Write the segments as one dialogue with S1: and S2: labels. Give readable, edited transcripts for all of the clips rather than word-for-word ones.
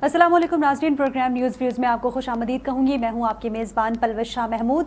S1: अस्सलाम वालेकुम नाज़रीन, प्रोग्राम न्यूज़ व्यूज़ में आपको खुशामदीद कहूँगी। मैं हूँ आपकी मेज़बान परवेज़ शाह महमूद।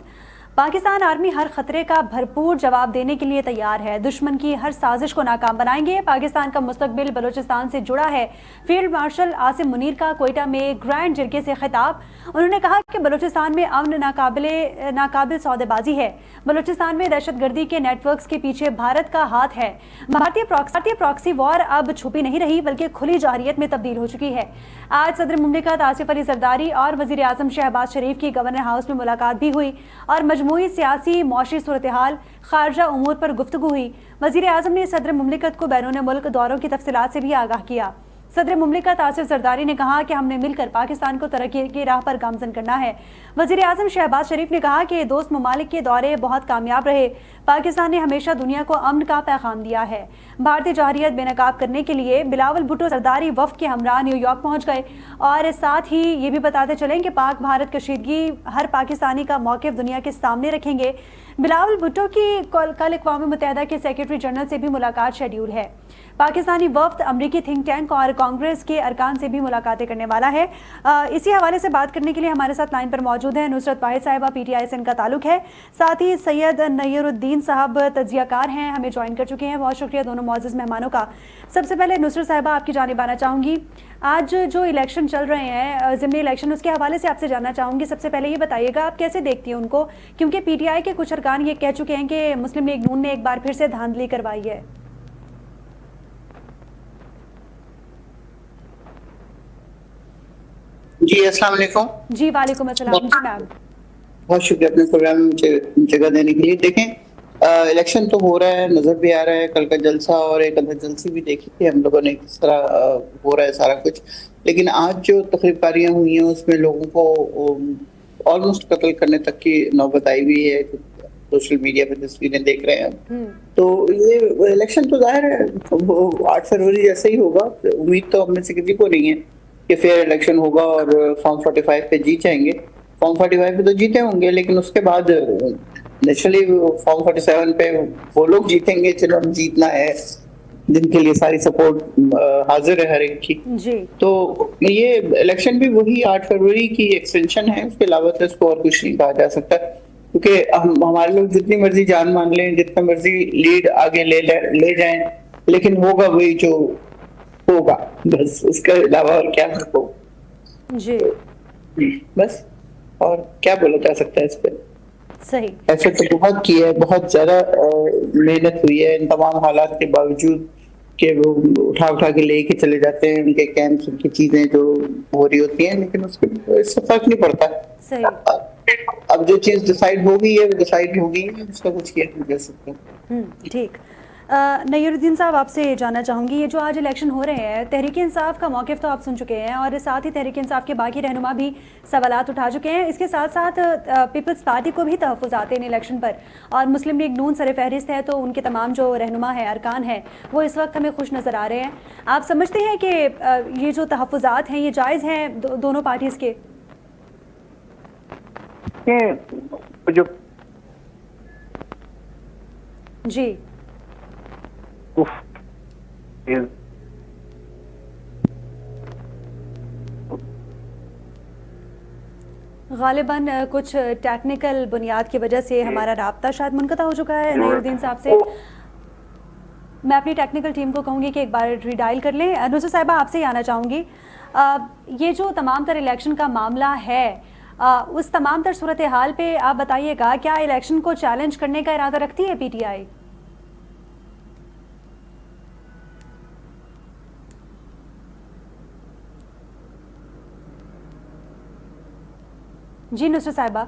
S1: पाकिस्तान आर्मी हर खतरे का भरपूर जवाब देने के लिए तैयार है। दुश्मन की हर साजिश को नाकाम बनाएंगे। पाकिस्तान का मुस्तकबिल बलूचिस्तान से जुड़ा है। फील्ड मार्शल आसिम मुनीर का कोयटा में ग्रैंड जिरगे से खिताब। उन्होंने कहा कि बलूचिस्तान में अमन नाकाबिल सौदेबाजी है। बलूचिस्तान में दहशतगर्दी के नेटवर्क्स के पीछे भारत का हाथ है। भारतीय प्रॉक्सी वॉर अब छुपी नहीं रही बल्कि खुली जाहिरियत में तब्दील हो चुकी है। आज सदर मुमलिकत आसिफ अली जरदारी और वजीर आजम शहबाज शरीफ की गवर्नर हाउस में मुलाकात भी हुई और मजमूई सियासी मौशी सूरत हाल खारजा उमूर पर गुफ्तगू हुई। वजीर आजम ने सदर मुमलिकत को बैरून मुल्क दौरों की तफसीलात से भी आगाह किया। सदर मुमलिकत आसिफ जरदारी ने कहा कि हमने मिलकर पाकिस्तान को तरक्की की राह पर गामजन करना है। वजीर आजम शहबाज शरीफ ने कहा कि दोस्त ममालिक के दौरे बहुत कामयाब रहे। पाकिस्तान ने हमेशा दुनिया को अमन का पैगाम दिया है। भारतीय जाहिरियत बेनकाब करने के लिए बिलावल भुट्टो सरदारी वफ्द के हमरा न्यूयॉर्क पहुंच गए और साथ ही ये भी बताते चलें कि पाक भारत कशीदगी हर पाकिस्तानी का मौक़िफ़ दुनिया के सामने रखेंगे। बिलावल भुट्टो की कल अक़वाम मुत्तहिदा के सेक्रेटरी जनरल से भी मुलाकात शेड्यूल है। पाकिस्तानी वफ्द अमरीकी थिंक टैंक और कांग्रेस के अरकान से भी मुलाकातें करने वाला है। इसी हवाले से बात करने के लिए हमारे साथ लाइन पर मौजूद है नुसरत वाहिद साहिबा, PTI से इनका ताल्लुक है। साथ ही सैयद नय्यरुद्दीन साहब तजियाकार हैं, हमें ज्वाइन कर चुके हैं। बहुत शुक्रिया दोनों मौजूद मेहमानों का। सबसे पहले नुसरत साहिबा आपकी जानिब आना चाहूँगी। आज जो इलेक्शन चल रहे हैं ज़िमनी इलेक्शन, उसके हवाले से आपसे जानना चाहूँगी। सबसे पहले ये बताइएगा आप कैसे देखती हैं उनको, क्योंकि PTI के कुछ अरकान ये कह चुके हैं कि मुस्लिम लीग नून ने एक बार फिर से धांधली करवाई है।
S2: जी अस्सलाम वालेकुम।
S1: जी वालेकुम अस्सलाम। जी मैम,
S2: बहुत शुक्रिया अपने प्रोग्राम में मुझे जगह देने के लिए। देखें, इलेक्शन तो हो रहा है, नजर भी आ रहा है। कल का जलसा और एक अंदर जलसी भी देखी थी हम लोगों ने, किस तरह हो रहा है सारा कुछ। लेकिन आज जो तकरीबारियां हुई हैं उसमें लोगों को ऑलमोस्ट कत्ल करने तक की नौबत आई हुई है। सोशल मीडिया पे तस्वीरें देख रहे हैं तो ये इलेक्शन तो जाहिर है वो 8 फरवरी जैसे ही होगा। उम्मीद तो हम में से किसी को नहीं है कि फेयर इलेक्शन होगा और फॉर्म 45 पे जीत जाएंगे। फॉर्म 45 पे तो जीते होंगे, लेकिन उसके बाद नेचुरली फॉर्म 47 पे वो लोग जीतेंगे जिन्होंने जीतना है, जिनके लिए सारी सपोर्ट हाजिर है हर एक की।
S1: जी
S2: तो ये इलेक्शन भी वही 8 फरवरी की एक्सटेंशन है, उसके अलावा तो इसको और कुछ नहीं कहा जा सकता। क्योंकि हमारे लोग जितनी मर्जी जान मान लें, जितना मर्जी लीड आगे ले जाएं, लेकिन होगा वही जो होगा, बस उसके अलावा और क्या हो।
S1: जी
S2: बस और क्या बोला जा सकता है इस पे।
S1: सही।
S2: ऐसे तो बहुत किया है, बहुत ज्यादा मेहनत हुई है इन तमाम हालात के बावजूद कि वो उठा के लेके चले जाते हैं उनके कैंप्स, उनकी चीजें जो हो रही होती हैं, लेकिन इससे फर्क नहीं पड़ता।
S1: सही।
S2: अब जो चीज डिसाइड हो गई है वो डिसाइड हो गई है, उसका कुछ किया नहीं जा सकता।
S1: ठीक। नय्यरुद्दीन साहब आपसे जानना चाहूँगी, ये जो आज इलेक्शन हो रहे हैं, तहरीक इंसाफ का मौक़िफ़ तो आप सुन चुके हैं और साथ ही तहरीक इंसाफ के बाकी रहनुमा भी सवालात उठा चुके हैं। इसके साथ साथ पीपल्स पार्टी को भी तहफ़्फ़ुज़ आते हैं इन इलेक्शन पर और मुस्लिम लीग नून सर फहरिस्त है, तो उनके तमाम जो रहनुमा है, अरकान है, वो इस वक्त हमें खुश नज़र आ रहे हैं। आप समझते हैं कि ये जो तहफ़्फ़ुज़ात हैं ये जायज़ हैं दोनों पार्टीज़ के?
S2: जो
S1: जी गालिबन कुछ टेक्निकल बुनियाद की वजह से हमारा राब्ता शायद मुनक़ता हो चुका है नय्यरुद्दीन साहब से। मैं अपनी टेक्निकल टीम को कहूँगी कि एक बार रीडायल कर लें। नुसरत साहिबा आपसे ही आना चाहूँगी, ये जो तमाम तर इलेक्शन का मामला है, उस तमाम तर सूरत हाल पे आप बताइएगा, क्या इलेक्शन को चैलेंज करने का इरादा रखती है PTI? जी नुसरत साहिबा।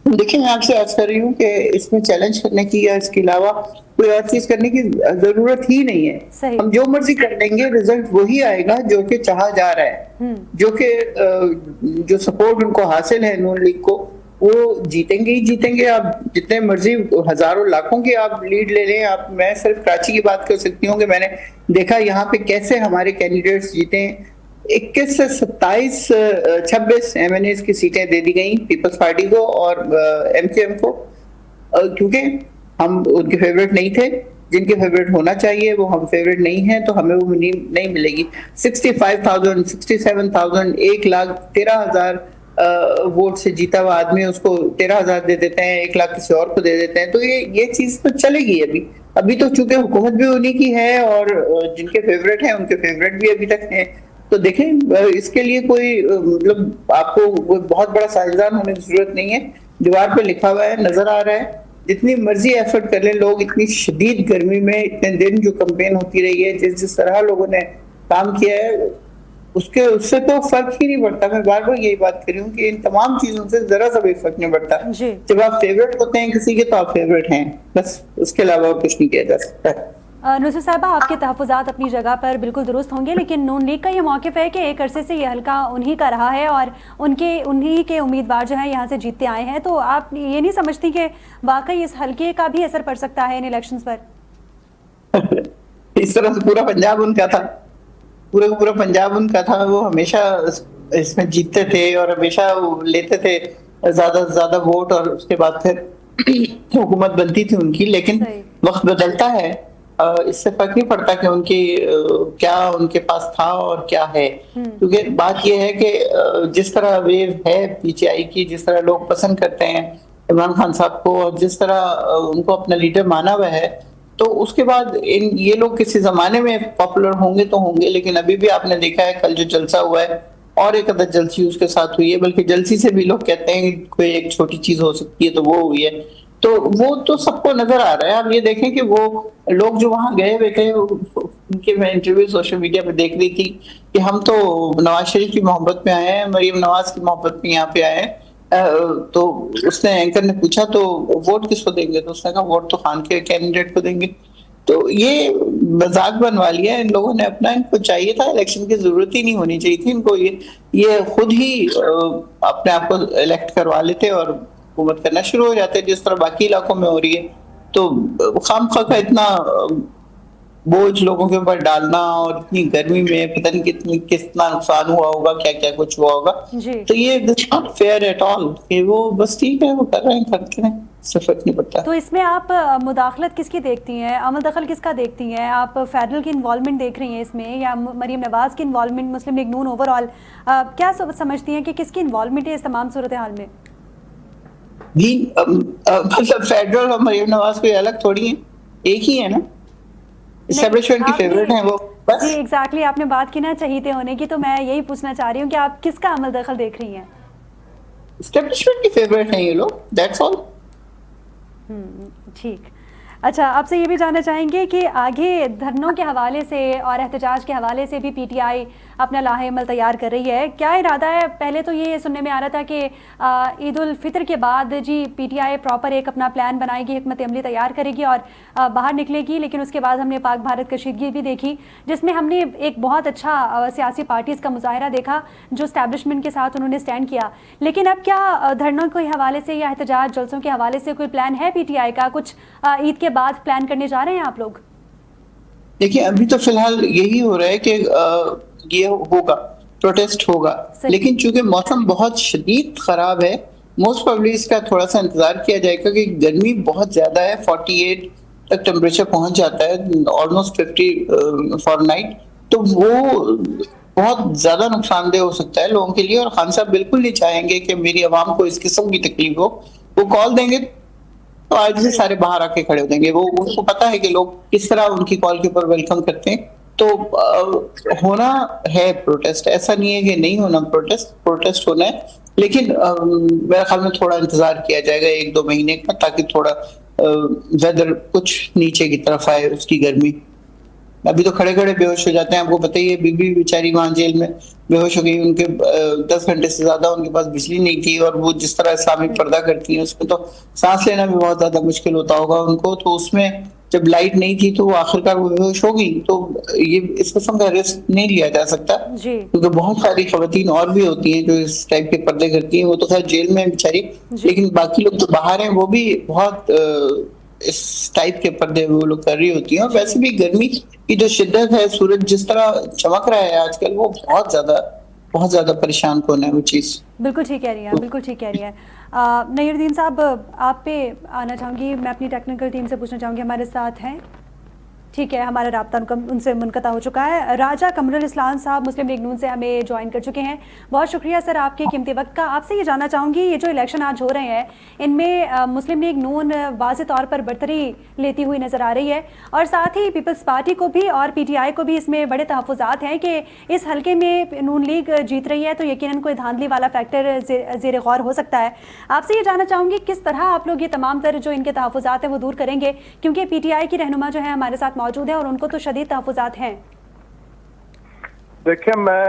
S2: देखिए, मैं आपसे अर्ज कर रही हूँ कि इसमें चैलेंज करने की या इसके अलावा कोई और चीज करने की जरूरत ही नहीं है।
S1: सही।
S2: हम जो मर्जी कर लेंगे, रिजल्ट वही आएगा जो कि चाहा जा रहा है। जो कि जो सपोर्ट उनको हासिल है नून लीग को, वो जीतेंगे ही जीतेंगे। आप जितने मर्जी हजारों लाखों की आप लीड ले लें। आप, मैं सिर्फ कराची की बात कर सकती हूँ कि मैंने देखा यहाँ पे कैसे हमारे कैंडिडेट्स जीते। 21 से 27 26 MNAs की सीटें दे दी गई पीपल्स पार्टी को और MQM को, क्योंकि हम उनके फेवरेट नहीं थे। जिनके फेवरेट होना चाहिए वो हम फेवरेट नहीं है तो हमें वो नहीं मिलेगी। 65,000, 67,000, 1,13,000 वोट से जीता हुआ आदमी उसको 13,000 दे देते हैं, 1 लाख किसी और को दे देते हैं, तो ये चीज तो चलेगी। अभी तो चूंकि हुकूमत भी उन्हीं की है और जिनके फेवरेट हैं उनके फेवरेट भी अभी तक हैं, तो देखें इसके लिए कोई मतलब आपको कोई बहुत बड़ा साइंसदान होने की जरूरत नहीं है। दीवार पे लिखा हुआ है, नजर आ रहा है, जितनी मर्जी एफर्ट कर ले लोग, इतनी शदीद गर्मी में इतने दिन जो कैंपेन होती रही है, जिस तरह लोगों ने काम किया है, उससे तो फर्क ही नहीं पड़ता। मैं बार बार यही बात कर रही हूँ कि इन तमाम चीजों से जरा सा भी फर्क नहीं पड़ता। जब आप फेवरेट होते हैं किसी के तो आप फेवरेट हैं, बस उसके अलावा कुछ नहीं किया जा सकता।
S1: नुसरत साहिबा, आपके तहफ़्फ़ुज़ात अपनी जगह पर बिल्कुल दुरुस्त होंगे, लेकिन नून लीग का ये मौक़िफ़ है कि एक अरसे से ये हल्का उन्हीं का रहा है और उन्हीं के उम्मीदवार जो हैं यहाँ से जीतते आए हैं, तो आप ये नहीं समझती कि वाकई इस हल्के का भी असर पड़ सकता है इन इलेक्शंस पर?
S2: इस तरह से पूरा पंजाब उनका था, पूरा पंजाब उनका था, वो हमेशा इसमें जीतते थे और हमेशा लेते थे ज्यादा से ज्यादा वोट और उसके बाद फिर हुकूमत बनती थी उनकी। लेकिन वक्त बदलता है, इससे फर्क नहीं पड़ता कि उनकी क्या उनके पास था और क्या है, क्योंकि बात यह है कि जिस तरह वेव है पीटीआई की, जिस तरह लोग पसंद करते हैं इमरान खान साहब को और जिस तरह उनको अपना लीडर माना हुआ है, तो उसके बाद ये लोग किसी जमाने में पॉपुलर होंगे तो होंगे, लेकिन अभी भी आपने देखा है कल जो जलसा हुआ है और एक अदर जलसी उसके साथ हुई है, बल्कि जलसी से भी लोग कहते हैं कि कोई एक छोटी चीज हो सकती है तो वो हुई है, तो वो तो सबको नजर आ रहा है। आप ये देखें कि वो लोग जो वहां गए हुए थे, उनके मैं इंटरव्यू सोशल मीडिया पे देख रही थी कि हम तो नवाज शरीफ की मोहब्बत में आए हैं, मरीम नवाज की मोहब्बत में यहाँ पे आए हैं। तो उसने एंकर ने पूछा तो वोट किसको देंगे, तो उसने कहा वोट तो खान के कैंडिडेट को देंगे। तो ये मजाक बनवा लिया इन लोगों ने अपना, इनको चाहिए था इलेक्शन की जरूरत ही नहीं होनी चाहिए थी इनको, ये खुद ही अपने आप को इलेक्ट करवा लेते और हुकूमत करना शुरू हो जाते जिस तरह बाकी इलाकों में हो रही है। तो खामखा का इतना बोझ लोगों के ऊपर डालना और इतनी गर्मी में पता नहीं कितना नुकसान हुआ होगा, क्या क्या कुछ हुआ होगा, तो ये नॉट फेयर एट ऑल कि वो बस ठीक है वो कर रहे हैं करते हैं, फर्क नहीं पड़ता।
S1: तो इसमें आप मुदाखलत किसकी देखती हैं, अमल दखल किसका देखती हैं? आप फेडरल की इन्वॉल्वमेंट देख रही हैं इसमें या मरीम नवाज की इन्वॉल्वमेंट, मुस्लिम लीग नून ओवरऑल क्या समझती हैं कि किसकी इन्वॉल्वमेंट है इस तमाम सूरत हाल में?
S2: मतलब फेडरल और मरीम नवाज कोई अलग थोड़ी है, एक ही है ना, एस्टेब्लिशमेंट की फेवरेट हैं वो बस।
S1: जी एग्जैक्टली, आपने बात की ना चहीते होने की, तो मैं यही पूछना चाह रही हूँ कि आप किसका अमल दखल देख रही हैं?
S2: एस्टेब्लिशमेंट की फेवरेट हैं ये लोग, दैट्स ऑल।
S1: ठीक। अच्छा, आपसे ये भी जानना चाहेंगे कि आगे धरनों के हवाले से और एहतजाज के हवाले से भी पीटीआई अपना लाहे-अमल तैयार कर रही है, क्या इरादा है? पहले तो ये सुनने में आ रहा था कि ईद उल फितर के बाद जी पीटीआई प्रॉपर एक अपना प्लान बनाएगी, हिकमत अमली तैयार करेगी और बाहर निकलेगी, लेकिन उसके बाद हमने पाक भारत कशीदगी भी देखी जिसमें हमने एक बहुत अच्छा सियासी पार्टीज़ का मुजाहरा देखा जो एस्टैब्लिशमेंट के साथ उन्होंने स्टैंड किया। लेकिन अब क्या धरनों के हवाले से या एहतजाज जलसों के हवाले से कोई प्लान है पीटीआई का? कुछ ईद के बाद प्लान करने जा रहे हैं आप लोग?
S2: देखिए अभी तो फिलहाल यही हो रहा है कि ये होगा, प्रोटेस्ट होगा, लेकिन चूंकि मौसम बहुत शदीद खराब है, मोस्ट प्रोबेबली इसका थोड़ा सा इंतजार किया जाएगा कि गर्मी बहुत ज्यादा है, 48 तक टेम्परेचर पहुंच जाता है, ऑलमोस्ट 50 फॉरनाइट, तो वो बहुत ज्यादा नुकसानदेह हो सकता है लोगों के लिए। और खान साहब बिल्कुल नहीं चाहेंगे कि मेरी आवाम को इस किस्म की तकलीफ हो। वो कॉल देंगे तो आज से सारे बाहर आके खड़े हो जाएंगे, वो उनको पता है कि लोग किस तरह उनकी कॉल के ऊपर वेलकम करते हैं। तो होना है प्रोटेस्ट, ऐसा नहीं है कि नहीं होना, प्रोटेस्ट होना है, लेकिन मेरे ख्याल में थोड़ा इंतजार किया जाएगा 1-2 महीने का, ताकि थोड़ा वेदर कुछ नीचे की तरफ आए उसकी गर्मी। अभी तो खड़े खड़े बेहोश हो जाते हैं, आपको पता ही है, बीबी बेचारी वहां जेल में बेहोश हो गई, उनके 10 घंटे से ज्यादा उनके पास बिजली नहीं थी, और वो जिस तरह इस्लामिक पर्दा करती है उसमें तो सांस लेना भी बहुत ज्यादा मुश्किल होता होगा उनको, तो उसमें जब लाइट नहीं थी तो वो आखिरकार वो बेहोश हो गई। तो ये इस किस्म का रिस्क नहीं लिया जा सकता, क्योंकि बहुत सारी खवातीन और भी होती हैं जो इस टाइप के पर्दे करती हैं, वो तो खैर जेल में है बेचारी, लेकिन बाकी लोग तो बाहर हैं, वो भी बहुत इस टाइप के पर्दे वो लोग कर रही होती हैं। और वैसे भी गर्मी की जो शिद्दत है, सूरज जिस तरह चमक रहा है आजकल, वो बहुत ज्यादा परेशान कौन है वो चीज।
S1: बिल्कुल ठीक कह रही हैं, बिल्कुल ठीक कह रही हैं। नईरुद्दीन साहब, आप पे आना चाहूँगी, मैं अपनी टेक्निकल टीम से पूछना चाहूँगी, हमारे साथ हैं ठीक है, हमारा राब्ता उनसे मुनक़ता हो चुका है। राजा कमरुल इस्लाम साहब मुस्लिम लीग नून से हमें ज्वाइन कर चुके हैं। बहुत शुक्रिया सर आपके कीमती वक्त का। आपसे ये जानना चाहूँगी, ये जो इलेक्शन आज हो रहे हैं इनमें मुस्लिम लीग नून वाज़ेह तौर पर बरतरी लेती हुई नज़र आ रही है, और साथ ही पीपल्स पार्टी को भी और PTI को भी इसमें बड़े तहफ़्फ़ुज़ात हैं कि इस हल्के में नून लीग जीत रही है, तो यकीनन कोई धांधली वाला फैक्टर ज़ेर गौर हो सकता है। आपसे ये जानना चाहूँगी किस तरह आप लोग ये तमाम तर जो इनके तहफ़्फ़ुज़ात हैं वो दूर करेंगे, क्योंकि PTI की रहनुमा जो है हमारे साथ मौजूद है और उनको तो शदीद तहफ़्फ़ुज़ात हैं।
S3: देखिए, मैं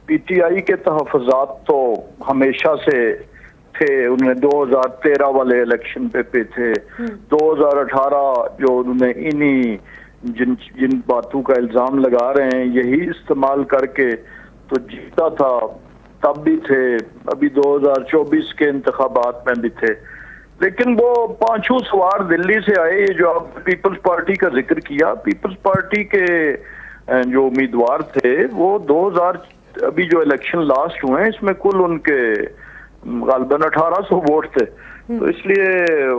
S3: PTI के तहफ़्फ़ुज़ात तो हमेशा से थे। उन्हें 2013 वाले इलेक्शन पे थे, 2018 जो उन्होंने इन्हीं जिन बातों का इल्ज़ाम लगा रहे हैं यही इस्तेमाल करके तो जीता था, तब भी थे, अभी 2024 के इंतखाबात में भी थे। लेकिन वो पांचों सवार दिल्ली से आए। ये जो आप पीपल्स पार्टी का जिक्र किया, पीपल्स पार्टी के जो उम्मीदवार थे वो 2000 अभी जो इलेक्शन लास्ट हुए हैं इसमें कुल उनके गालबन 1800 वोट थे, तो इसलिए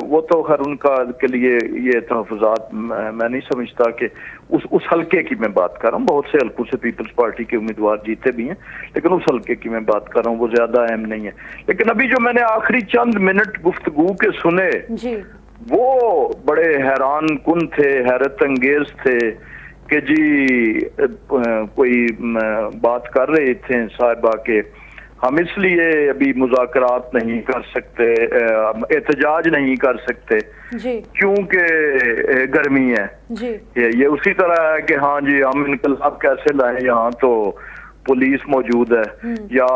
S3: वो तो खैर उनका के लिए ये तहफ़्फ़ुज़ात मैं नहीं समझता कि उस हल्के की मैं बात कर रहा हूँ। बहुत से हल्कों से पीपल्स पार्टी के उम्मीदवार जीते भी हैं, लेकिन उस हल्के की मैं बात कर रहा हूँ, वो ज्यादा अहम नहीं है। लेकिन अभी जो मैंने आखिरी चंद मिनट गुफ्तगू के सुने
S1: जी।
S3: वो बड़े हैरान कुन थे, हैरत अंगेज थे कि जी कोई बात कर रहे थे साहिबा के हम इसलिए अभी मुज़ाकरात नहीं कर सकते, एहतजाज नहीं कर सकते क्योंकि गर्मी है
S1: जी।
S3: ये उसी तरह है कि हाँ जी हम इनकलाब कैसे लाए, यहाँ तो पुलिस मौजूद है, या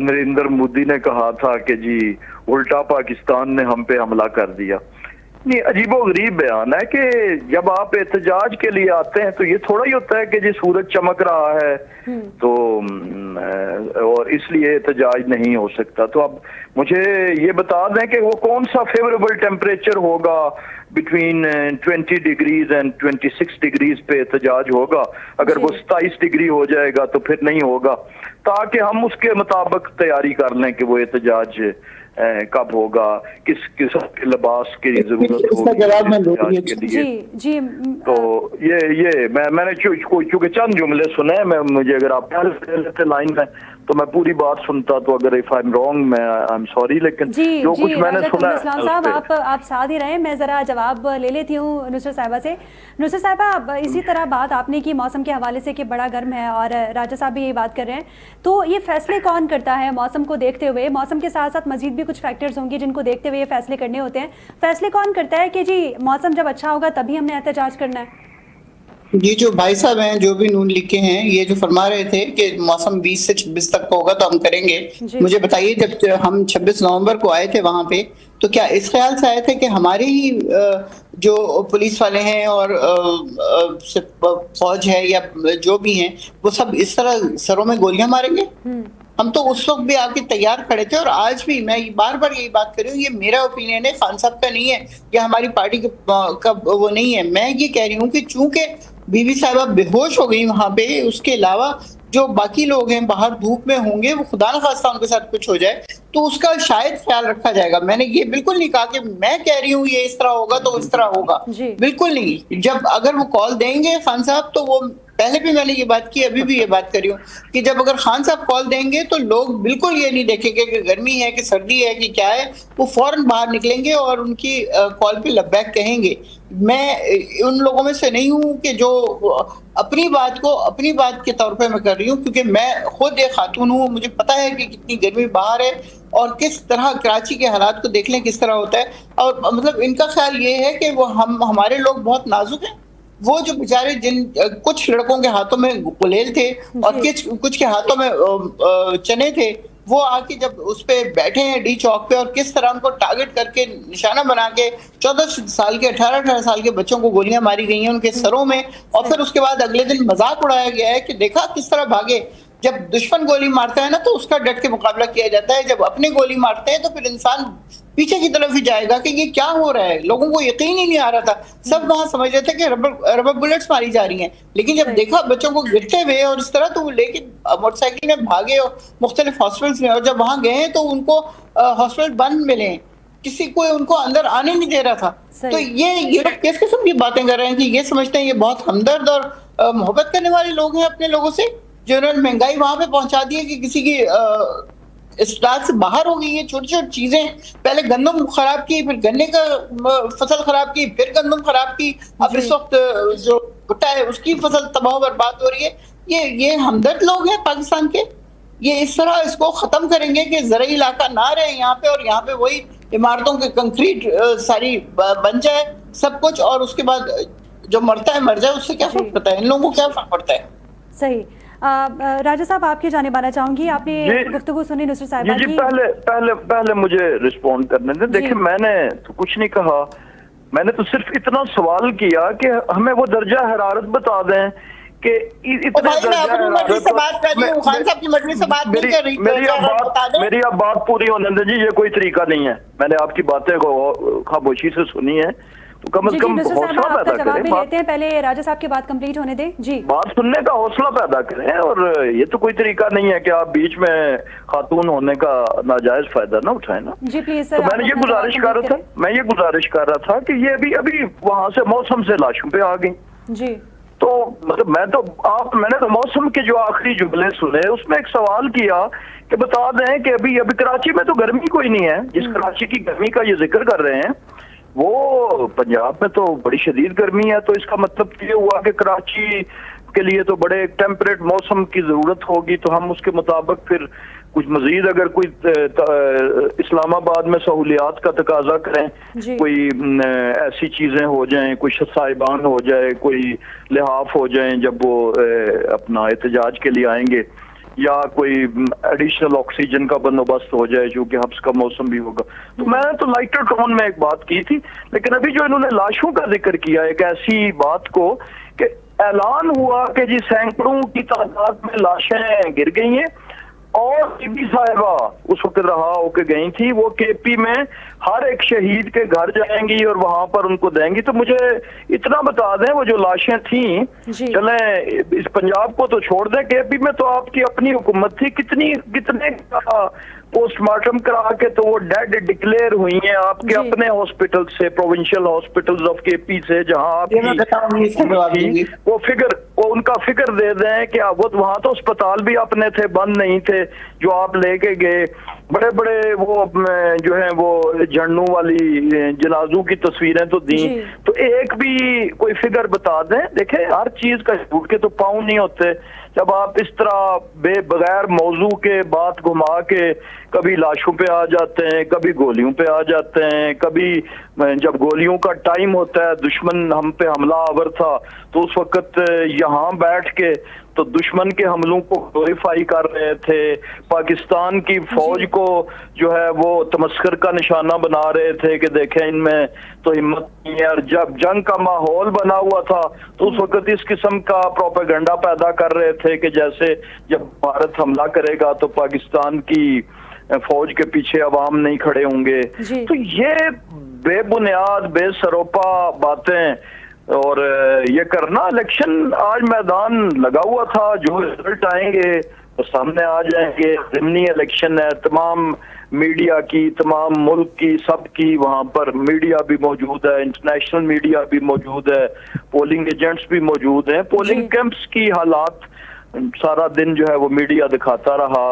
S3: नरेंद्र मोदी ने कहा था कि जी उल्टा पाकिस्तान ने हम पे हमला कर दिया। नहीं, अजीबो गरीब बयान है कि जब आप एहतजाज के लिए आते हैं तो ये थोड़ा ही होता है कि जी सूरज चमक रहा है तो और इसलिए एहतजाज नहीं हो सकता। तो अब मुझे ये बता दें कि वो कौन सा फेवरेबल टेम्परेचर होगा बिटवीन 20 डिग्रीज एंड 26 डिग्रीज पे एहतजाज होगा। अगर वो 27 डिग्री हो जाएगा तो फिर नहीं होगा, ताकि हम उसके मुताबिक तैयारी कर लें कि वो एहतजाज कब होगा, किस किस्म के लिबास की जरूरत होगी के लिए।
S1: जी।
S3: तो ये मैंने क्योंकि चंद जुमले सुने, मैं मुझे अगर आप लेते लाइन में तो मैं पूरी बात सुनता, तो अगर इफ आई एम रॉन्ग मैं आई एम सॉरी, लेकिन जो कुछ मैंने सुना
S1: इस्लाम साहब आप साथ ही रहे, मैं जरा जवाब ले लेती हूँ नुसरत साहिबा से। नुसरत साहिबा, इसी तरह बात आपने की मौसम के हवाले से कि बड़ा गर्म है और राजा साहब भी यही बात कर रहे हैं, तो ये फैसले कौन करता है मौसम को देखते हुए? मौसम के साथ साथ मजीद भी कुछ फैक्टर्स होंगे जिनको देखते हुए ये फैसले करने होते हैं। फैसले कौन करता है कि जी मौसम जब अच्छा होगा तभी हमने एहतजाज करना है?
S2: ये जो भाई साहब हैं जो भी नून लीग के हैं, ये जो फरमा रहे थे कि मौसम 20 से 26 तक का होगा तो हम करेंगे, मुझे बताइए जब हम 26 नवंबर को आए थे वहां पे, तो क्या इस ख्याल से आए थे कि हमारे ही जो पुलिस वाले हैं और फौज है या जो भी हैं वो सब इस तरह सरों में गोलियां मारेंगे? हम तो उस वक्त भी आके तैयार खड़े थे, और आज भी मैं बार बार यही बात कर रही हूँ, ये मेरा ओपिनियन है, खान साहब का नहीं है या हमारी पार्टी का वो नहीं है। मैं ये कह रही हूँ कि चूंकि बीबी साहिबा बेहोश हो गई वहां पे, उसके अलावा जो बाकी लोग हैं बाहर धूप में होंगे, वो खुदा न खास्ता उनके साथ कुछ हो जाए तो उसका शायद ख्याल रखा जाएगा। मैंने ये बिल्कुल नहीं कहा कि मैं कह रही हूँ ये इस तरह होगा तो इस तरह होगा, बिल्कुल नहीं। जब अगर वो कॉल देंगे खान साहब, तो वो पहले भी मैंने ये बात की, अभी भी ये बात कर रही हूँ कि जब अगर खान साहब कॉल देंगे तो लोग बिल्कुल ये नहीं देखेंगे कि गर्मी है कि सर्दी है कि क्या है, वो फौरन बाहर निकलेंगे और उनकी कॉल पे लब्बैक कहेंगे। मैं उन लोगों में से नहीं हूँ कि जो अपनी बात के तौर पे मैं कर रही हूँ, क्योंकि मैं खुद एक खातून हूँ, मुझे पता है कि कितनी गर्मी बाहर है और किस तरह कराची के हालात को देख लें किस तरह होता है। और मतलब इनका ख्याल ये है कि वो हमारे लोग बहुत नाजुक हैं। वो जो बेचारे जिन कुछ लड़कों के हाथों में गुलेल थे और कुछ के हाथों में चने थे, वो आके जब उस पे बैठे हैं डी चौक पे, और किस तरह उनको टारगेट करके निशाना बना के 14 साल के 18 साल के बच्चों को गोलियां मारी गई हैं उनके सरों में, और फिर उसके बाद अगले दिन मजाक उड़ाया गया है कि देखा किस तरह भागे। जब दुश्मन गोली मारता है ना तो उसका डट के मुकाबला किया जाता है, जब अपने गोली मारते हैं तो फिर इंसान पीछे की तरफ ही जाएगा कि ये क्या हो रहा है। लोगों को यकीन ही नहीं आ रहा था, सब वहां समझ रहे थे कि रबर बुलेट्स मारी जा रही हैं, लेकिन जब देखा बच्चों को गिरते हुए और इस तरह, तो वो लेके मोटरसाइकिल में भागे और मुख्तलिफ हॉस्पिटल्स में, और जब वहां गए तो उनको हॉस्पिटल बंद मिले किसी को उनको अंदर आने नहीं दे रहा था।
S1: सही।
S2: तो ये लोग किस किस्म की बातें कर रहे हैं कि ये समझते हैं ये बहुत हमदर्द और मोहब्बत करने वाले लोग हैं अपने लोगों से, जो उन्होंने महंगाई वहां पे पहुंचा दी है कि किसी की स्टार से बाहर हो गई है। छोटी छोटी चीजें, पहले गंदम खराब की, फिर गन्ने का फसल खराब की, फिर गंदम खराब की, अब
S1: जी।
S2: इस वक्त जो भुट्टा है उसकी फसल तबाह बर्बाद हो रही है। ये हमदर्द लोग हैं पाकिस्तान के। ये इस तरह इसको खत्म करेंगे कि जरिए इलाका ना रहे यहाँ पे, और यहाँ पे वही इमारतों के कंक्रीट सारी बन जाए सब कुछ, और उसके बाद जो मरता है मर जाए, उससे क्या फर्क पड़ता है, इन लोगों को क्या फर्क पड़ता है।
S1: सही। राजा साहब, आपकी जाने आना चाहूंगी, आपने गुफ्तगू सुनी नुसरत साहिबा की।
S3: पहले मुझे रिस्पॉन्ड करने दें। देखिए, मैंने तो कुछ नहीं कहा, मैंने तो सिर्फ इतना सवाल किया कि हमें वो दर्जा हरारत बता दें कि इतना मेरी अब बात पूरी होने दें जी। ये कोई तरीका नहीं है, मैंने आपकी बातें को खामोशी से सुनी है, तो कम से कम हौसला पैदा करें।
S1: लेते हैं, पहले राजा साहब की बात कंप्लीट होने दें जी।
S3: बात सुनने का हौसला पैदा करें, और ये तो कोई तरीका नहीं है कि आप बीच में खातून होने का नाजायज फायदा ना उठाए ना
S1: जी। प्लीज
S3: सर, तो मैंने ये गुजारिश कर रहा था, मैं ये गुजारिश कर रहा था कि ये अभी वहां से मौसम से लाशों पे आ गई
S1: जी।
S3: तो मतलब मैंने तो मौसम के जो आखिरी जुमले सुने उसमें एक सवाल किया कि बता दें कि अभी कराची में तो गर्मी कोई नहीं है। जिस कराची की गर्मी का ये जिक्र कर रहे हैं वो पंजाब में तो बड़ी शदीद गर्मी है। तो इसका मतलब ये हुआ कि कराची के लिए तो बड़े टेम्परेट मौसम की जरूरत होगी, तो हम उसके मुताबिक फिर कुछ मजीद अगर कोई इस्लामाबाद में सहूलियात का तकाजा करें, कोई ऐसी चीजें हो जाएं, कोई साहिबान हो जाए, कोई लिहाफ हो जाएं जब वो अपना एहतजाज के लिए आएंगे, या कोई एडिशनल ऑक्सीजन का बंदोबस्त हो जाए जो कि हब्स का मौसम भी होगा। तो मैंने तो लाइटर टोन में एक बात की थी, लेकिन अभी जो इन्होंने लाशों का जिक्र किया, एक ऐसी बात को कि ऐलान हुआ कि जी सैकड़ों की तादाद में लाशें गिर गई हैं, और बीबी साहिबा उस वक्त रहा होके गई थी, वो केपी में हर एक शहीद के घर जाएंगी और वहां पर उनको देंगी। तो मुझे इतना बता दें, वो जो लाशें थी, चले इस पंजाब को तो छोड़ दें, केपी में तो आपकी अपनी हुकूमत थी, कितने पोस्टमार्टम करा के तो वो डेड डिक्लेयर हुई हैं आपके अपने हॉस्पिटल से, प्रोविंशियल हॉस्पिटल्स ऑफ केपी से, जहां आप वो उनका फिक्र दे दें कि वो वहां तो अस्पताल भी अपने थे, बंद नहीं थे, जो आप लेके गए। बड़े बड़े वो जो है वो झंडू वाली जनाजों की तस्वीरें तो दी, तो एक भी कोई फिगर बता दें। देखें, हर चीज का झूठ के तो पाँव नहीं होते। जब आप इस तरह बगैर मौजू के बात घुमा के कभी लाशों पे आ जाते हैं, कभी गोलियों पे आ जाते हैं, कभी जब गोलियों का टाइम होता है, दुश्मन हम पे हमला आवर था तो उस वक्त यहाँ बैठ के तो दुश्मन के हमलों को ग्लोरीफाई कर रहे थे, पाकिस्तान की फौज को जो है वो तमस्कर का निशाना बना रहे थे कि देखें इनमें तो हिम्मत नहीं है। और जब जंग का माहौल बना हुआ था तो उस वक्त इस किस्म का प्रोपेगेंडा पैदा कर रहे थे कि जैसे जब भारत हमला करेगा तो पाकिस्तान की फौज के पीछे अवाम नहीं खड़े होंगे। तो ये बेबुनियाद बेसरोपा बातें और ये करना, इलेक्शन आज मैदान लगा हुआ था, जो रिजल्ट आएंगे तो सामने आ जाएंगे। ज़िमनी इलेक्शन है, तमाम मीडिया की, तमाम मुल्क की, सबकी वहाँ पर मीडिया भी मौजूद है, इंटरनेशनल मीडिया भी मौजूद है, पोलिंग एजेंट्स भी मौजूद हैं। पोलिंग कैंप्स की हालात सारा दिन जो है वो मीडिया दिखाता रहा,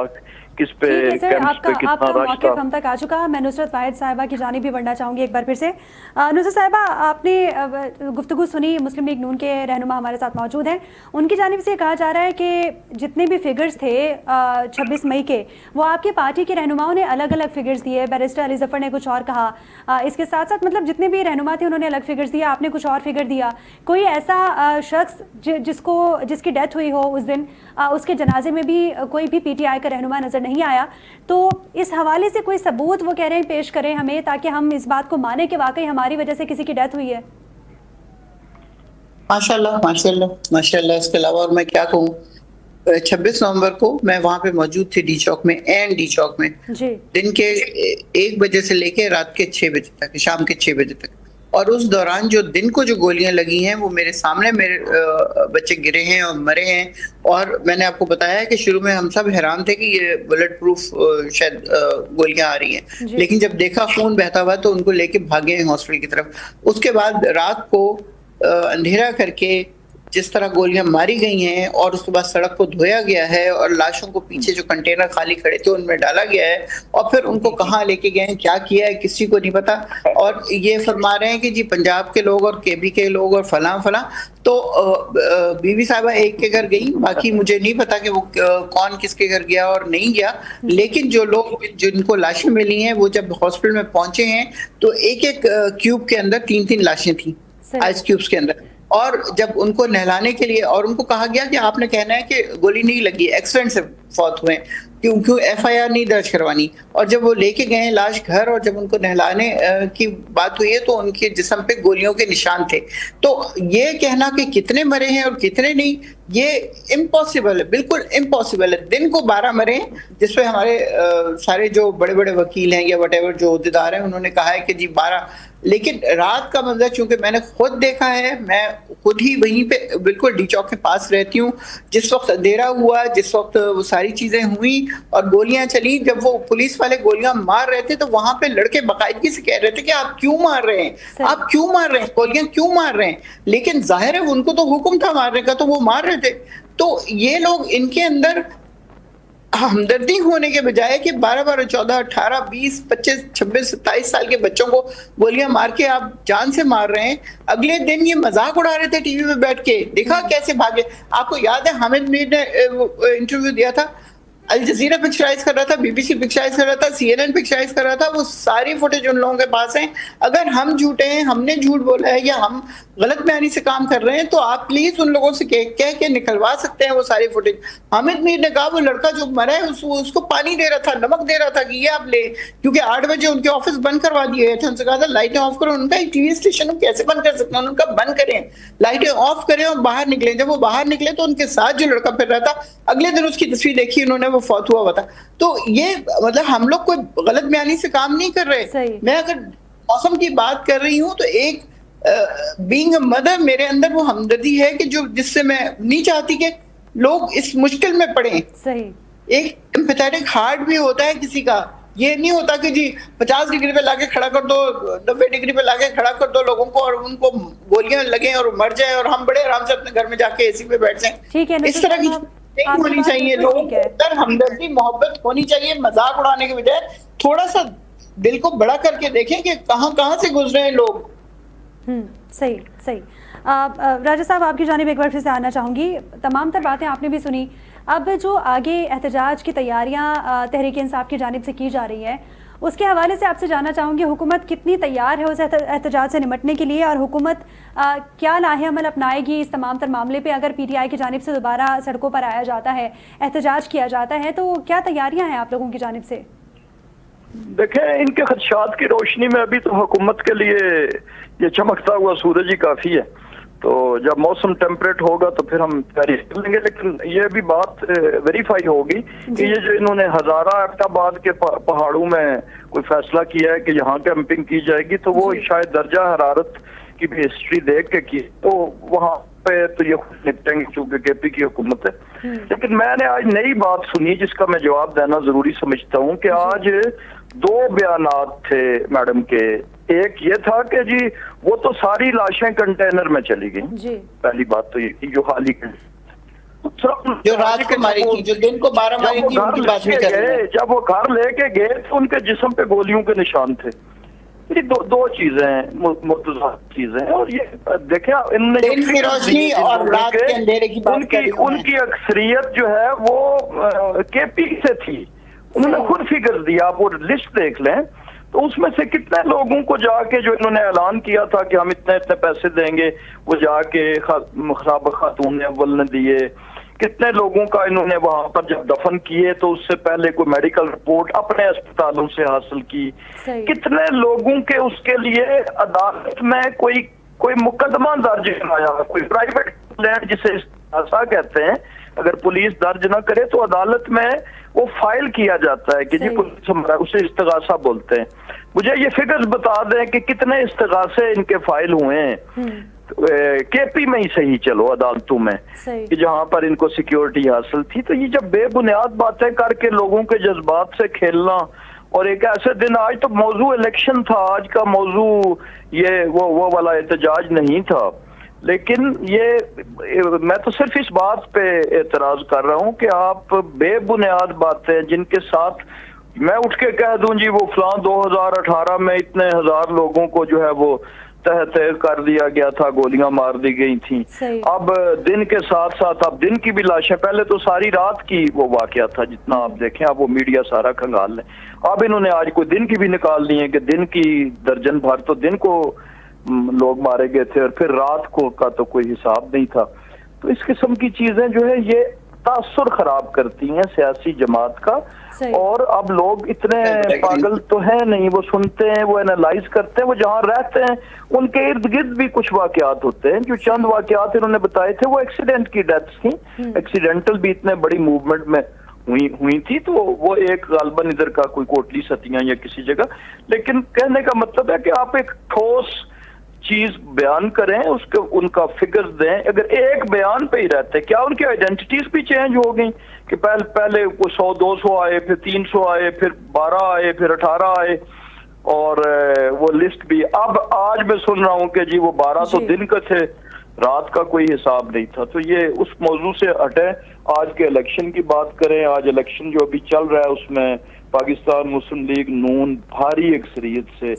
S3: किस पे कैंप्स पे कितना रश था।
S1: हम तक आ चुका। मैं नुसरत वाहिद साहिबा की जानिब भी बढ़ना चाहूँगी एक बार फिर से। नुसरत साहिबा, आपने गुफ्तगू सुनी, मुस्लिम लीग नून के रहनुमा हमारे साथ मौजूद हैं, उनकी जानिब से कहा जा रहा है कि जितने भी फिगर्स थे 26 मई के, वो आपकी पार्टी के रहनुमाओं ने अलग अलग फिगर्स दिए। बैरिस्टर अली जफ़र ने कुछ और कहा, इसके साथ साथ मतलब जितने भी रहनुमा थे उन्होंने अलग फिगर्स दिया, आपने कुछ और फिगर दिया। कोई ऐसा शख्स जिसकी डेथ हुई हो उस दिन, उसके जनाजे में भी कोई भी PTI का रहनुमा नजर नहीं आया, तो इस हवाले से कोई सबूत वो कह रहे हैं पेश करें हमें, ताकि हम इस बात को माने कि वाकई हमारी वजह से किसी की डेथ हुई है।
S2: माशाल्लाह माशाल्लाह माशाल्लाह। इसके अलावा और मैं क्या कहूँ, 26 नवंबर को मैं वहां पे मौजूद थी डी चौक में, डी चौक में, दिन के 1 बजे से लेके रात के 6 बजे तक, शाम के 6 बजे तक, और उस दौरान जो दिन को जो गोलियां लगी हैं वो मेरे सामने मेरे बच्चे गिरे हैं और मरे हैं। और मैंने आपको बताया है कि शुरू में हम सब हैरान थे कि ये बुलेट प्रूफ शायद गोलियां आ रही हैं, लेकिन जब देखा खून बहता हुआ तो उनको लेके भागे हैं हॉस्पिटल की तरफ। उसके बाद रात को अंधेरा करके जिस तरह गोलियां मारी गई हैं और उसके बाद सड़क को धोया गया है और लाशों को पीछे जो कंटेनर खाली खड़े थे उनमें डाला गया है, और फिर उनको कहाँ लेके गए हैं, क्या किया है, किसी को नहीं पता। और ये फरमा रहे हैं कि जी पंजाब के लोग और केबी के लोग और फलां फलां। तो बीवी साहबा एक के घर गई, बाकी मुझे नहीं पता कि वो कौन किसके घर गया और नहीं गया। लेकिन जो लोग जिनको लाशें मिली हैं वो जब हॉस्पिटल में पहुंचे हैं तो एक एक क्यूब के अंदर 3-3 लाशें थी, आइस क्यूब्स के अंदर। और जब उनको नहलाने के लिए और उनको कहा गया कि आपने कहना है कि गोली नहीं लगी, एक्सीडेंट से फौत हुए, क्यों FIR नहीं दर्ज करवानी। और जब वो लेके गए लाश घर और जब उनको नहलाने की बात हुई है तो उनके जिस्म पे गोलियों के निशान थे। तो ये कहना कि कितने मरे हैं और कितने नहीं, ये इम्पॉसिबल है, बिल्कुल इम्पॉसिबल है। दिन को 12 मरे, जिसपे हमारे सारे जो बड़े बड़े वकील हैं या वटेवर जो अहदेदार हैं उन्होंने कहा है कि जी 12, लेकिन रात का मंजर चूंकि मैंने खुद देखा है, मैं खुद ही वहीं पे बिल्कुल डी चौक के पास रहती हूँ, जिस वक्त अंधेरा हुआ, जिस वक्त वो सारी चीजें हुई और गोलियां चली, जब वो पुलिस वाले गोलियां मार रहे थे तो वहां पे लड़के बाकायदगी से कह रहे थे कि आप क्यों मार रहे हैं, आप क्यों मार रहे हैं, गोलियां क्यों मार रहे हैं। लेकिन जाहिर है उनको तो हुक्म था मारने का तो वो मार रहे थे। तो ये लोग, इनके अंदर हमदर्दी होने के बजाय कि 12, 14, 18, 20, 25, 26, 27 साल के बच्चों को गोलियां मार के आप जान से मार रहे हैं। अगले दिन ये मजाक उड़ा रहे थे टीवी पे बैठ के, देखा कैसे भागे। आपको याद है हामिद मीर ने इंटरव्यू दिया था, अल जजीरा पिक्चराइज कर रहा था, BBC पिक्चराइज कर रहा था, CNN पिक्चराइज कर रहा था, वो सारी फुटेज उन लोगों के पास है। अगर हम झूठे हैं, हमने झूठ बोला है या हम गलत बयानी से काम कर रहे हैं तो आप प्लीज उन लोगों से कह के निकलवा सकते हैं वो सारी फुटेज। हामिद मीर ने कहा वो लड़का जो मरा है उसको पानी दे रहा था, नमक दे रहा था कि ये आप ले, क्योंकि 8 बजे उनके ऑफिस बंद करवा दिए थे। उनसे कहा था लाइटें ऑफ करो, उनका TV स्टेशन कैसे बंद कर सकते हैं, उनका बंद करें, लाइटें ऑफ करें और बाहर निकले। जब वो बाहर निकले तो उनके साथ जो लड़का फिर रहा था, अगले दिन उसकी तस्वीर देखी उन्होंने, वो फौत हुआ था। तो ये मतलब हम लोग कोई गलत बयानी से काम नहीं कर रहे। मैं अगर मौसम की बात कर रही हूँ तो एक बीइंग अ मदर मेरे अंदर वो हमदर्दी है कि जो जिससे मैं नहीं चाहती कि लोग इस मुश्किल में पड़े।
S1: सही।
S2: एक एम्पैथेटिक हार्ट भी होता है किसी का, ये नहीं होता कि जी 50 डिग्री पे लाके खड़ा कर दो, 90 डिग्री पे लाके खड़ा कर दो लोगों को और उनको गोलियां लगे और मर जाए और हम बड़े आराम से अपने घर में जाके AC पे बैठ जाएं।
S1: ठीक है,
S2: इस तरह की नहीं होनी चाहिए। लोगों के अंदर हमदर्दी मोहब्बत होनी चाहिए, मजाक उड़ाने के बजाय थोड़ा सा दिल को बड़ा करके देखें कि कहां से गुजरे हैं लोग।
S1: सही सही। राजा साहब आपकी जानिब एक बार फिर से आना चाहूँगी, तमाम तर बातें आपने भी सुनी। अब जो आगे एहतजाज की तैयारियां तहरीक इंसाफ की जानिब से की जा रही हैं उसके हवाले से आपसे जानना चाहूँगी, हुकूमत कितनी तैयार है उस एहतजाज से निपटने के लिए और हुकूमत क्या लाहे अमल अपनाएगी इस तमाम तर मामले पे अगर PTI की जानिब से दोबारा सड़कों पर आया जाता है, एहतजाज किया जाता है, तो क्या तैयारियां हैं आप लोगों की जानिब से?
S3: देखें, इनके खदशात की रोशनी में अभी तो हुकूमत के लिए ये चमकता हुआ सूरज ही काफी है। तो जब मौसम टेम्परेट होगा तो फिर हम तैयारी कर लेंगे। लेकिन ये भी बात वेरीफाई होगी कि ये जो इन्होंने हजारा एबटाबाद के पहाड़ों में कोई फैसला किया है कि यहाँ कैंपिंग की जाएगी, तो वो शायद दर्जा हरारत की भी हिस्ट्री देख के की, तो वहाँ पे तो ये खुद निपटेंगे चूंकि KP की हुकूमत है। लेकिन मैंने आज नई बात सुनी जिसका मैं जवाब देना जरूरी समझता हूँ कि आज 2 बयानात थे मैडम के। एक ये था कि जी वो तो सारी लाशें कंटेनर में चली गई, पहली बात तो ये जो हाल ही
S2: जो रात को मारी थी, जो दिन को 12 मारी थी, उनकी बात नहीं कर रहे।
S3: जब वो घर लेके गए तो उनके जिस्म पे गोलियों के निशान थे। ये दो चीजें हैं, मुतज़ा चीजें हैं। और ये देखें इनने
S2: रोशनी और रात के अंधेरे की बात करी,
S3: उनकी अक्सरियत जो है वो KP से थी। उन्होंने खुद फिगर दिया, आप वो लिस्ट देख लें तो उसमें से कितने लोगों को जाके जो इन्होंने ऐलान किया था कि हम इतने इतने पैसे देंगे, वो जाके खराब खातून ने अव्वल ने दिए। कितने लोगों का इन्होंने वहां पर जब दफन किए तो उससे पहले कोई मेडिकल रिपोर्ट अपने अस्पतालों से हासिल की। कितने लोगों के उसके लिए अदालत में कोई मुकदमा दर्ज कराया, कोई प्राइवेट लैंड जिसे ऐसा कहते हैं अगर पुलिस दर्ज ना करे तो अदालत में वो फाइल किया जाता है कि जी पुलिस हमारा, उसे इस्तगासा बोलते हैं। मुझे ये फिगर्स बता दें कि कितने इस्तगासे इनके फाइल हुए हैं केपी में ही सही, चलो अदालतों में कि जहां पर इनको सिक्योरिटी हासिल थी। तो ये जब बेबुनियाद बातें करके लोगों के जज्बात से खेलना, और एक ऐसे दिन, आज तो मौजू इलेक्शन था, आज का मौजू ये वो वाला एहतजाज नहीं था, लेकिन ये मैं तो सिर्फ इस बात पे एतराज कर रहा हूं कि आप बेबुनियाद बातें जिनके साथ मैं उठ के कह दूं जी वो फलां 2018 में इतने हजार लोगों को जो है वो तह कर दिया गया था, गोलियां मार दी गई थी। अब दिन के साथ साथ अब दिन की भी लाशें, पहले तो सारी रात की वो वाकया था जितना आप देखें, अब वो मीडिया सारा खंगाल लें, अब इन्होंने आज कोई दिन की भी निकाल दी है कि दिन की दर्जन भर तो दिन को लोग मारे गए थे और फिर रात को का तो कोई हिसाब नहीं था। तो इस किस्म की चीजें जो है ये तासुर खराब करती हैं सियासी जमात का। और अब लोग इतने पागल तो है नहीं, वो सुनते हैं, वो एनालाइज करते हैं, वो जहाँ रहते हैं उनके इर्द गिर्द भी कुछ वाकयात होते हैं। जो चंद वाकयात इन्होंने बताए थे वो एक्सीडेंट की डेथ्स थी, एक्सीडेंटल भी इतने बड़ी मूवमेंट में हुई थी, तो वो एक गालबन इधर का कोई कोटली सतियां या किसी जगह। लेकिन कहने का मतलब है कि आप एक ठोस चीज बयान करें, उसके उनका फिगर्स दें। अगर एक बयान पे ही रहते, क्या उनकी आइडेंटिटीज भी चेंज हो गई कि पहले वो 100-200 आए, फिर 300 आए, फिर 12 आए, फिर 18 आए, और वो लिस्ट भी अब आज मैं सुन रहा हूं कि जी वो 12 तो दिन का थे, रात का कोई हिसाब नहीं था। तो ये उस मौजू से हटे, आज के इलेक्शन की बात करें। आज इलेक्शन जो अभी चल रहा है उसमें पाकिस्तान मुस्लिम लीग नून भारी अक्सरियत से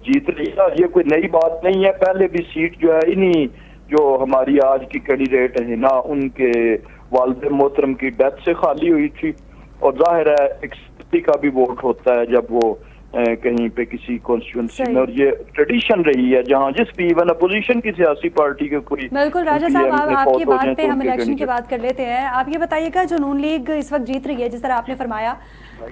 S3: जीत रही है। ये कोई नई बात नहीं है, पहले भी सीट जो है इन्हीं जो हमारी आज की कैंडिडेट है ना उनके वालिद मोहतरम की डेथ से खाली हुई थी। और जाहिर है एक का भी वोट होता है जब वो कहीं पे किसी कॉन्स्टिट्यूंसी में, और ये ट्रेडिशन रही है जहां जिस भी इवन अपोजिशन की सियासी पार्टी के कोई।
S1: बिल्कुल राजा साहब, आपकी बात पे हम इलेक्शन की बात कर लेते हैं। आप ये बताइएगा जो नून लीग इस वक्त जीत रही है जिस तरह आपने फरमाया,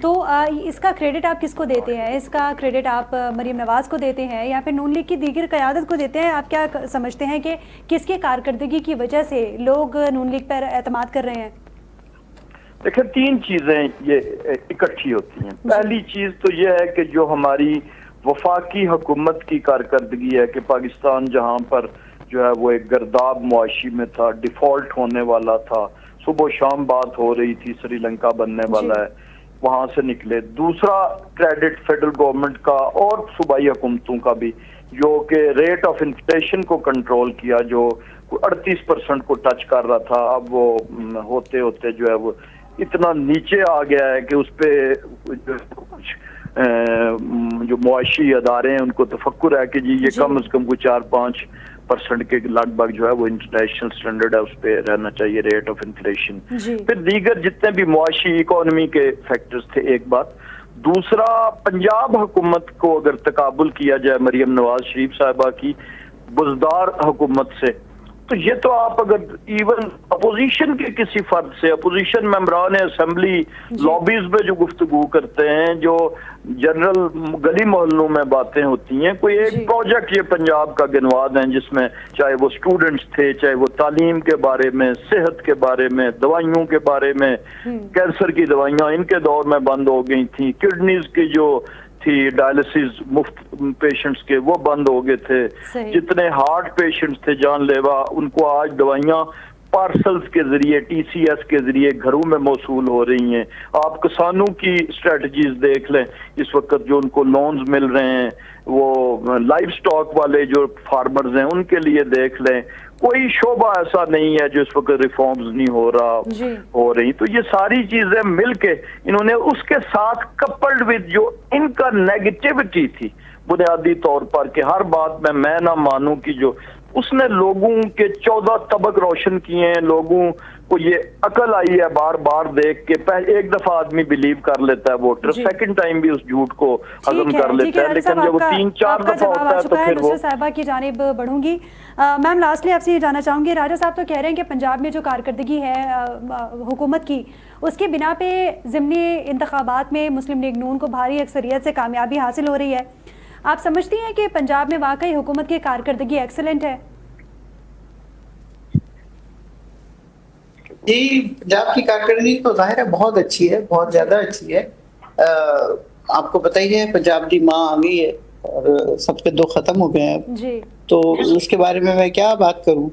S1: तो इसका क्रेडिट आप किसको देते हैं? इसका क्रेडिट आप मरीम नवाज को देते हैं या फिर नून लीग की दीगर क़यादत को देते हैं? आप क्या समझते हैं कि किसकी कारकर्दगी की वजह से लोग नून लीग पर एतमाद कर रहे हैं?
S3: देखिए, तीन चीजें ये इकट्ठी होती हैं। पहली चीज तो ये है कि जो हमारी वफाकी हुकूमत की कारकर्दगी है कि पाकिस्तान जहां पर जो है वो एक गर्दाब मुआशी में था, डिफॉल्ट होने वाला था, सुबह शाम बात हो रही थी श्रीलंका बनने वाला है, वहां से निकले। दूसरा क्रेडिट फेडरल गवर्नमेंट का और सूबाई हुकूमतों का भी, जो कि रेट ऑफ इन्फ्लेशन को कंट्रोल किया, जो 38% को टच कर रहा था, अब वो होते होते जो है वो इतना नीचे आ गया है कि उस पे जो मुआशी अदारे हैं उनको तफक्कुर है कि जी ये कम से कम कोई 4-5% के लगभग जो है वो इंटरनेशनल स्टैंडर्ड है, उस पे रहना चाहिए रेट ऑफ इन्फ्लेशन। फिर दीगर जितने भी मुआशी इकोनॉमी के फैक्टर्स थे, एक बात। दूसरा, पंजाब हुकूमत को अगर तकाबुल किया जाए मरियम नवाज शरीफ साहिबा की बुजदार हुकूमत से, तो ये तो आप अगर इवन अपोजिशन के किसी फर्द से, अपोजिशन मेंबरान असेंबली लॉबीज में जो गुफ्तगू करते हैं, जो जनरल गली मोहल्लों में बातें होती हैं, कोई एक प्रोजेक्ट ये पंजाब का गिनवा दें जिसमें चाहे वो स्टूडेंट्स थे, चाहे वो तालीम के बारे में, सेहत के बारे में, दवाइयों के बारे में, कैंसर की दवाइयाँ इनके दौर में बंद हो गई थी, किडनीज की जो थी डायलिसिस मुफ्त पेशेंट्स के वो बंद हो गए थे, जितने हार्ट पेशेंट्स थे जानलेवा उनको आज दवाइयाँ पार्सल्स के जरिए, टीसीएस के जरिए घरों में मौसूल हो रही हैं। आप किसानों की स्ट्रेटजीज देख लें, इस वक्त जो उनको लोन्स मिल रहे हैं, वो लाइव स्टॉक वाले जो फार्मर्स हैं उनके लिए देख लें, कोई शोबा ऐसा नहीं है जो इस वक्त रिफॉर्म्स नहीं हो रही। तो ये सारी चीजें मिलके इन्होंने उसके साथ कपल्ड विद जो इनका नेगेटिविटी थी बुनियादी तौर पर कि हर बात में मैं ना मानूं कि जो उसने लोगों के 14 तबक रोशन किए हैं। लोगों को ये अकल आई है बार बार देख के, पहले एक दफा आदमी बिलीव कर लेता है वोटर, सेकंड टाइम भी उस झूठ को हजम कर लेता है, लेकिन जब वो 3-4 दफा होता है तो फिर वो।
S1: साहिबा की जानिब बढ़ूंगी। मैम, लास्टली आपसे ये जानना चाहूंगी, राजा साहब तो कह रहे हैं कि पंजाब में जो कारकर्दगी है हुकूमत की, उसकी बिना पे ज़िमनी इंतखाबात में मुस्लिम लीग नून को भारी अक्सरियत से कामयाबी हासिल हो रही है। आप समझती हैं कि पंजाब में वाकई हुकूमत की कारकर्दगी एक्सीलेंट है?
S2: जी, पंजाब की कारकर्दगी तो ज़ाहिर है बहुत अच्छी है, बहुत ज़्यादा अच्छी है। आपको पता ही है पंजाब दी माँ आ गई है और सबके दुख खत्म हो गए हैं अब।
S1: जी।
S2: तो उसके बारे में मैं क्या बात करूँ?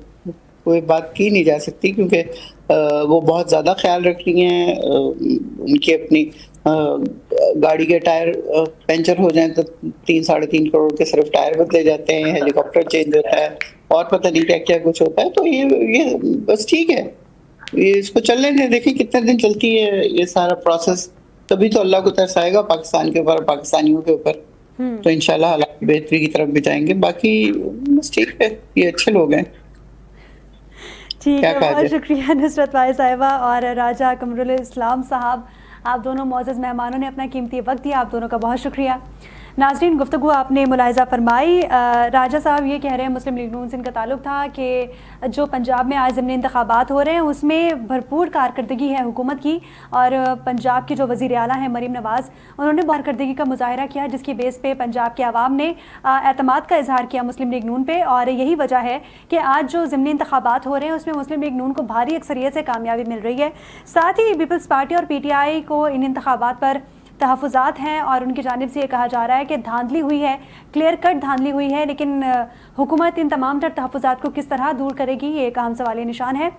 S2: कोई बात की नहीं जा सकती क्योंकि वो बहुत ज़्यादा ख़्याल रख रही हैं। उनकी अपनी गाड़ी के टायर पंचर हो जाएँ तो 3 साढ़े 3 करोड़ के सिर्फ़ टायर बदले जाते हैं, हेलीकॉप्टर चेंज होता है और पता नहीं क्या-क्या कुछ होता है। तो ये बस ठीक है। ये इसको चलने दें, देखिए कितने दिन चलती है ये सारा प्रोसेस। तभी तो अल्लाह को तरस आएगा पाकिस्तान के ऊपर, पाकिस्तानियों के ऊपर। तो इंशाल्लाह हालात बेहतरी की तरफ भी जाएंगे। बाकी बस ठीक है, ये अच्छे लोग हैं।
S1: ठीक
S2: क्या
S1: है,
S2: कहा
S1: बहुत
S2: जाए।
S1: शुक्रिया नुसरत वाहिद साहिबा और राजा कमरुल इस्लाम साहब, आप दोनों मोअज़्ज़ज़ मेहमानों ने अपना कीमती वक्त दिया, आप दोनों का बहुत शुक्रिया। नाज़रीन, गुफ्तगू आपने मुलाहिज़ा फरमाई। राजा साहब ये कह रहे हैं मुस्लिम लीग नून से इनका ताल्लुक़ था कि जो पंजाब में आज ज़िमनी इंतखाबात हो रहे हैं उसमें भरपूर कारकर्दगी है हुकूमत की, और पंजाब की जो वज़ीर आला हैं मरीम नवाज़, उन्होंने कारकर्दगी का मुज़ाहिरा किया जिसकी बेस पे पंजाब के अवाम ने एतमाद का इजहार किया मुस्लिम लीग नून पे, और यही वजह है कि आज जो ज़िमनी इंतखाबात हो रहे हैं उसमें मुस्लिम लीग नून को भारी अक्सरियत से कामयाबी मिल रही है। साथ ही पीपल्स पार्टी और PTI को इन इंतखाबात पर तहफ़्फ़ुज़ात हैं और उनकी जानिब से ये कहा जा रहा है कि धांधली हुई है, क्लियर कट धांधली हुई है, लेकिन हुकूमत इन तमाम तर तहफ़्फ़ुज़ात को किस तरह दूर करेगी ये एक अहम सवाल निशान है।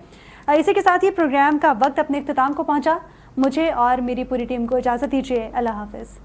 S1: इसी के साथ ही प्रोग्राम का वक्त अपने इख्तिताम को पहुँचा। मुझे और मेरी पूरी टीम को इजाज़त दीजिए। अल्लाह हाफ़िज़।